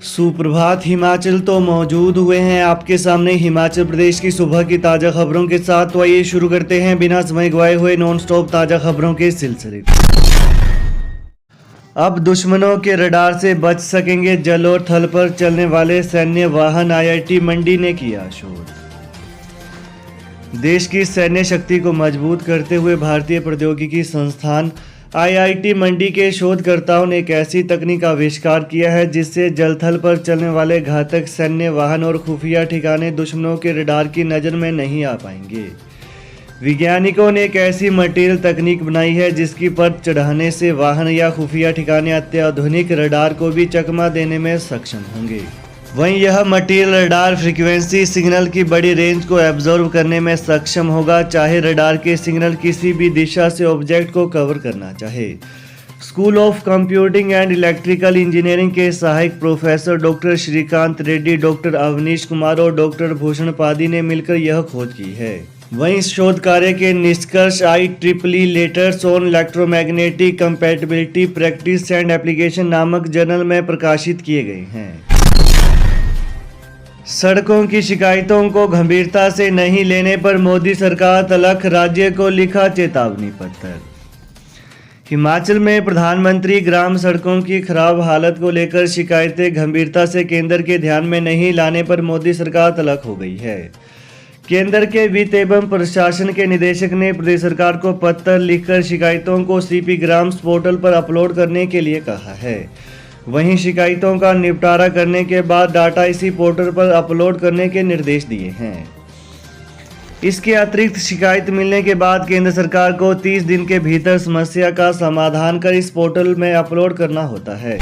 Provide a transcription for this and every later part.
सुप्रभात हिमाचल तो मौजूद हुए हैं आपके सामने हिमाचल प्रदेश की सुबह की ताज़ा खबरों के साथ। तो आइए शुरू करते हैं बिना समय गवाए हुए नॉन स्टॉप ताज़ा खबरों के सिलसिले। अब दुश्मनों के रडार से बच सकेंगे जल और थल पर चलने वाले सैन्य वाहन, आईआईटी मंडी ने किया शोध। देश की सैन्य शक्ति को मजबूत करते हुए भारतीय प्रौद्योगिकी संस्थान आईआईटी मंडी के शोधकर्ताओं ने एक ऐसी तकनीक का आविष्कार किया है जिससे जल थल पर चलने वाले घातक सैन्य वाहन और खुफिया ठिकाने दुश्मनों के रडार की नज़र में नहीं आ पाएंगे। वैज्ञानिकों ने एक ऐसी मटेरियल तकनीक बनाई है जिसकी परत चढ़ाने से वाहन या खुफिया ठिकाने अत्याधुनिक रडार को भी चकमा देने में सक्षम होंगे। वहीं यह मटेरियल रडार फ्रीक्वेंसी सिग्नल की बड़ी रेंज को एब्जॉर्ब करने में सक्षम होगा, चाहे रडार के सिग्नल किसी भी दिशा से ऑब्जेक्ट को कवर करना चाहे। School of computing and electrical engineering के सहायक professor doctor Srikanth Reddy, doctor Avneesh Kumar और डॉक्टर भूषण पादी ने मिलकर यह खोज की है। वहीं इस शोध कार्य के निष्कर्ष IEEE letters on electromagnetic compatibility practice and application नामक जर्नल में प्रकाशित किए गए हैं। सड़कों की शिकायतों को गंभीरता से नहीं लेने पर मोदी सरकार तलक, राज्य को लिखा चेतावनी पत्र। हिमाचल में प्रधानमंत्री ग्राम सड़कों की खराब हालत को लेकर शिकायतें गंभीरता से केंद्र के ध्यान में नहीं लाने पर मोदी सरकार तलक हो गई है। केंद्र के वित्त एवं प्रशासन के निदेशक ने प्रदेश सरकार को पत्र लिखकर शिकायतों को CP ग्राम्स पोर्टल पर अपलोड करने के लिए कहा है। वहीं शिकायतों का निपटारा करने के बाद डाटा इसी पोर्टल पर अपलोड करने के निर्देश दिए हैं। इसके अतिरिक्त शिकायत मिलने के बाद केंद्र सरकार को 30 दिन के भीतर समस्या का समाधान कर इस पोर्टल में अपलोड करना होता है।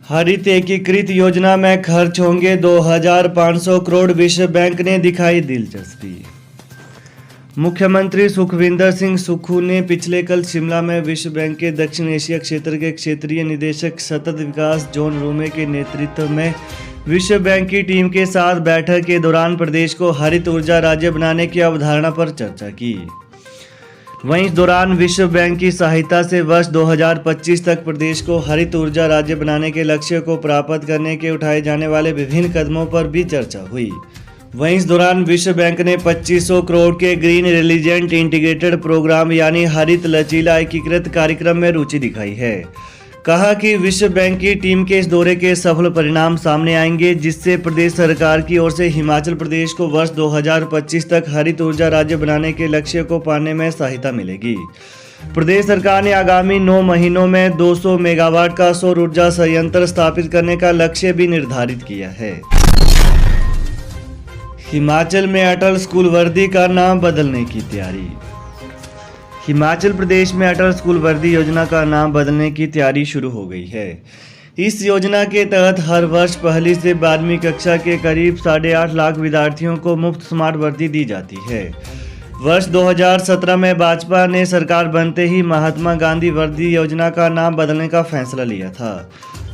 हरित एकीकृत योजना में खर्च होंगे 2500 करोड़, विश्व बैंक ने दिखाई दिलचस्पी। मुख्यमंत्री सुखविंदर सिंह सुक्खू ने पिछले कल शिमला में विश्व बैंक के दक्षिण एशिया क्षेत्र के क्षेत्रीय निदेशक सतत विकास जॉन रूमे के नेतृत्व में विश्व बैंक की टीम के साथ बैठक के दौरान प्रदेश को हरित ऊर्जा राज्य बनाने की अवधारणा पर चर्चा की। वहीं इस दौरान विश्व बैंक की सहायता से वर्ष 2025 तक प्रदेश को हरित ऊर्जा राज्य बनाने के लक्ष्य को प्राप्त करने के उठाए जाने वाले विभिन्न कदमों पर भी चर्चा हुई। वहीं इस दौरान विश्व बैंक ने 2500 करोड़ के ग्रीन रेलिजेंट इंटीग्रेटेड प्रोग्राम यानी हरित लचीला एकीकृत कार्यक्रम में रुचि दिखाई है। कहा कि विश्व बैंक की टीम के इस दौरे के सफल परिणाम सामने आएंगे जिससे प्रदेश सरकार की ओर से हिमाचल प्रदेश को वर्ष 2025 तक हरित ऊर्जा राज्य बनाने के लक्ष्य को पाने में सहायता मिलेगी। प्रदेश सरकार ने आगामी 9 महीनों में 200 मेगावाट का सौर ऊर्जा संयंत्र स्थापित करने का लक्ष्य भी निर्धारित किया है। हिमाचल में अटल स्कूल वर्दी का नाम बदलने की तैयारी। हिमाचल प्रदेश में अटल स्कूल वर्दी योजना का नाम बदलने की तैयारी शुरू हो गई है। इस योजना के तहत हर वर्ष पहली से 12वीं कक्षा के करीब 8.5 लाख विद्यार्थियों को मुफ्त स्मार्ट वर्दी दी जाती है। वर्ष 2017 में भाजपा ने सरकार बनते ही महात्मा गांधी वर्दी योजना का नाम बदलने का फैसला लिया था।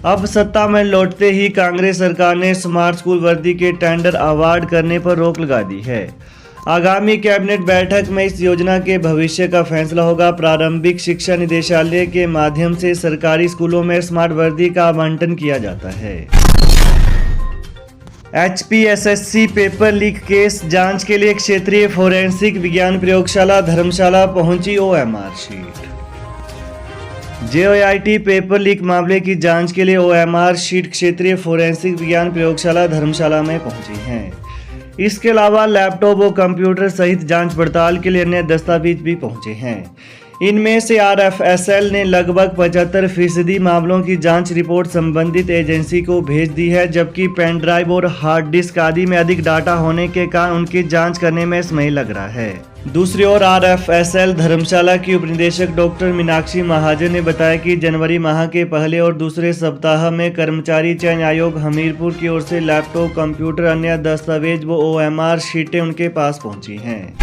अब सत्ता में लौटते ही कांग्रेस सरकार ने स्मार्ट स्कूल वर्दी के टेंडर अवार्ड करने पर रोक लगा दी है। आगामी कैबिनेट बैठक में इस योजना के भविष्य का फैसला होगा। प्रारंभिक शिक्षा निदेशालय के माध्यम से सरकारी स्कूलों में स्मार्ट वर्दी का आवंटन किया जाता है। HPSSC पेपर लीक केस जांच के लिए क्षेत्रीय फोरेंसिक विज्ञान प्रयोगशाला धर्मशाला पहुंची OMR sheet. JOIT paper leak मामले की जांच के लिए OMR शीट क्षेत्रीय फोरेंसिक विज्ञान प्रयोगशाला धर्मशाला में पहुंची हैं। इसके अलावा लैपटॉप और कंप्यूटर सहित जांच पड़ताल के लिए अन्य दस्तावेज भी पहुंचे हैं। इनमें से RFSL ने लगभग 75% मामलों की जांच रिपोर्ट संबंधित एजेंसी को भेज दी है, जबकि पेन ड्राइव और हार्ड डिस्क आदि में अधिक डाटा होने के कारण उनकी जांच करने में समय लग रहा है। दूसरी ओर RFSL धर्मशाला की उपनिदेशक डॉक्टर मीनाक्षी महाजन ने बताया कि जनवरी माह के पहले और दूसरे सप्ताह में कर्मचारी चयन आयोग हमीरपुर की ओर से लैपटॉप, कंप्यूटर, अन्य दस्तावेज व OMR शीटें उनके पास पहुंची हैं।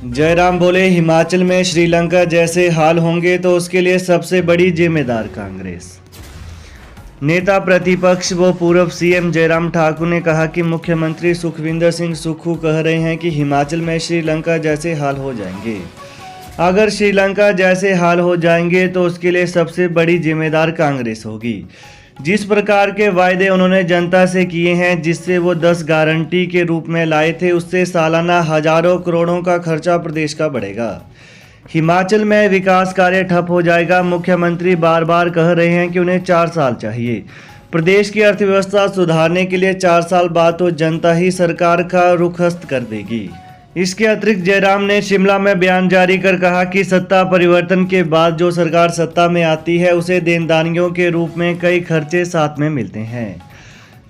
जयराम बोले, हिमाचल में श्रीलंका जैसे हाल होंगे तो उसके लिए सबसे बड़ी जिम्मेदार कांग्रेस। नेता प्रतिपक्ष व पूर्व CM जयराम ठाकुर ने कहा कि मुख्यमंत्री सुखविंदर सिंह सुक्खू कह रहे हैं कि हिमाचल में श्रीलंका जैसे हाल हो जाएंगे। अगर श्रीलंका जैसे हाल हो जाएंगे तो उसके लिए सबसे बड़ी जिम्मेदार कांग्रेस होगी। जिस प्रकार के वायदे उन्होंने जनता से किए हैं, जिससे वो 10 गारंटी के रूप में लाए थे, उससे सालाना हजारों करोड़ों का खर्चा प्रदेश का बढ़ेगा। हिमाचल में विकास कार्य ठप हो जाएगा। मुख्यमंत्री बार बार कह रहे हैं कि उन्हें 4 साल चाहिए। प्रदेश की अर्थव्यवस्था सुधारने के लिए 4 साल बाद तो जनता ही सरकार का रुखस्त कर देगी। इसके अतिरिक्त जयराम ने शिमला में बयान जारी कर कहा कि सत्ता परिवर्तन के बाद जो सरकार सत्ता में आती है उसे देनदारियों के रूप में कई खर्चे साथ में मिलते हैं,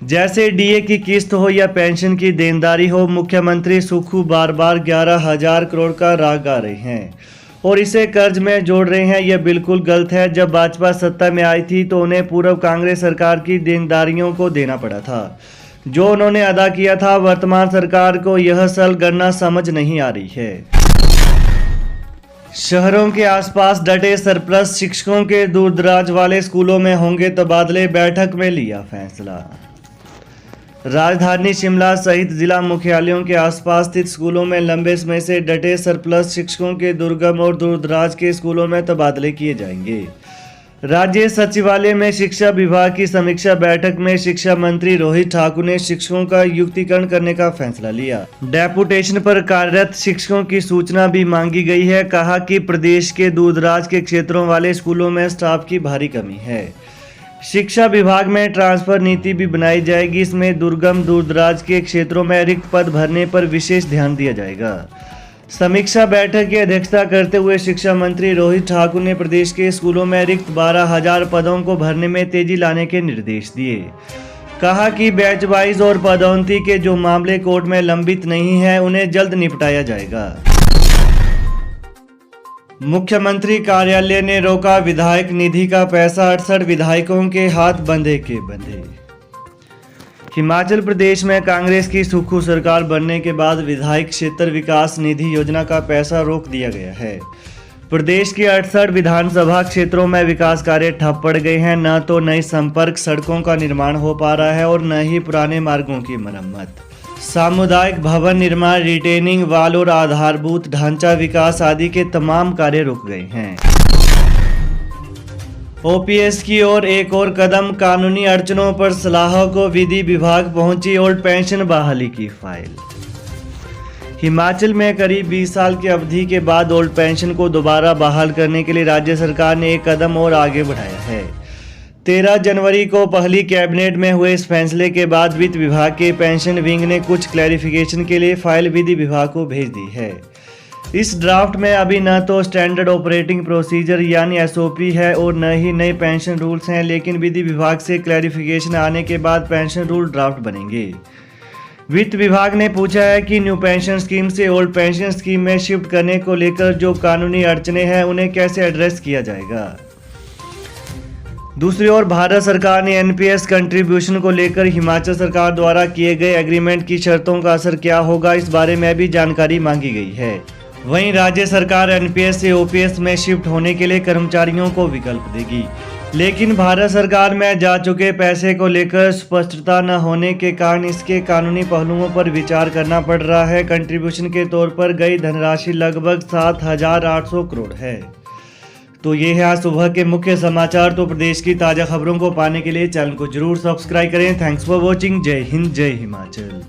जैसे डीए की किस्त हो या पेंशन की देनदारी हो। मुख्यमंत्री सुक्खू बार बार 11,000 करोड़ का राग गा रहे हैं और इसे कर्ज में जोड़ रहे हैं। यह बिल्कुल गलत है। जब भाजपा सत्ता में आई थी तो उन्हें पूर्व कांग्रेस सरकार की देनदारियों को देना पड़ा था, जो उन्होंने अदा किया था। वर्तमान सरकार को यह सल गणना समझ नहीं आ रही है। शहरों के आसपास डटे सरप्लस शिक्षकों के दूरदराज वाले स्कूलों में होंगे तबादले, बैठक में लिया फैसला। राजधानी शिमला सहित जिला मुख्यालयों के आसपास स्थित स्कूलों में लंबे समय से डटे सरप्लस शिक्षकों के दुर्गम और दूरदराज के स्कूलों में तबादले किए जाएंगे। राज्य सचिवालय में शिक्षा विभाग की समीक्षा बैठक में शिक्षा मंत्री रोहित ठाकुर ने शिक्षकों का युक्तिकरण करने का फैसला लिया। डेपुटेशन पर कार्यरत शिक्षकों की सूचना भी मांगी गई है। कहा कि प्रदेश के दूरदराज के क्षेत्रों वाले स्कूलों में स्टाफ की भारी कमी है। शिक्षा विभाग में ट्रांसफर नीति भी बनाई जाएगी। इसमें दुर्गम दूरदराज के क्षेत्रों में रिक्त पद भरने पर विशेष ध्यान दिया जाएगा। समीक्षा बैठक की अध्यक्षता करते हुए शिक्षा मंत्री रोहित ठाकुर ने प्रदेश के स्कूलों में रिक्त 12,000 पदों को भरने में तेजी लाने के निर्देश दिए। कहा कि बैच वाइज और पदोन्नति के जो मामले कोर्ट में लंबित नहीं है उन्हें जल्द निपटाया जाएगा। मुख्यमंत्री कार्यालय ने रोका विधायक निधि का पैसा, 68 विधायकों के हाथ बंधे के बंधे। हिमाचल प्रदेश में कांग्रेस की सुक्खू सरकार बनने के बाद विधायक क्षेत्र विकास निधि योजना का पैसा रोक दिया गया है। प्रदेश के 68 विधानसभा क्षेत्रों में विकास कार्य ठप पड़ गए हैं। न तो नई संपर्क सड़कों का निर्माण हो पा रहा है और न ही पुराने मार्गों की मरम्मत। सामुदायिक भवन निर्माण, रिटेनिंग वाल और आधारभूत ढांचा विकास आदि के तमाम कार्य रुक गए हैं। ओपीएस की ओर एक और कदम, कानूनी अड़चनों पर सलाह को विधि विभाग पहुंची ओल्ड पेंशन बहाली की फाइल। हिमाचल में करीब 20 साल की अवधि के बाद ओल्ड पेंशन को दोबारा बहाल करने के लिए राज्य सरकार ने एक कदम और आगे बढ़ाया है। 13 जनवरी को पहली कैबिनेट में हुए इस फैसले के बाद वित्त विभाग के पेंशन विंग ने कुछ क्लैरिफिकेशन के लिए फाइल विधि विभाग को भेज दी है। इस ड्राफ्ट में अभी न तो स्टैंडर्ड ऑपरेटिंग प्रोसीजर यानी एसओपी है और न ही नए पेंशन रूल्स हैं, लेकिन विधि विभाग से क्लैरिफिकेशन आने के बाद पेंशन रूल ड्राफ्ट बनेंगे। वित्त विभाग ने पूछा है कि न्यू पेंशन स्कीम से ओल्ड पेंशन स्कीम में शिफ्ट करने को लेकर जो कानूनी अड़चनें हैं उन्हें कैसे एड्रेस किया जाएगा। दूसरी ओर भारत सरकार ने एनपीएस कंट्रीब्यूशन को लेकर हिमाचल सरकार द्वारा किए गए एग्रीमेंट की शर्तों का असर क्या होगा, इस बारे में भी जानकारी मांगी गई है। वहीं राज्य सरकार एनपीएस से ओपीएस में शिफ्ट होने के लिए कर्मचारियों को विकल्प देगी, लेकिन भारत सरकार में जा चुके पैसे को लेकर स्पष्टता न होने के कारण इसके कानूनी पहलुओं पर विचार करना पड़ रहा है। कंट्रीब्यूशन के तौर पर गई धनराशि लगभग 7,800 करोड़ है। तो ये है आज सुबह के मुख्य समाचार। तो प्रदेश की ताज़ा खबरों को पाने के लिए चैनल को जरूर सब्सक्राइब करें। Thanks for watching. जय हिंद, जय हिमाचल।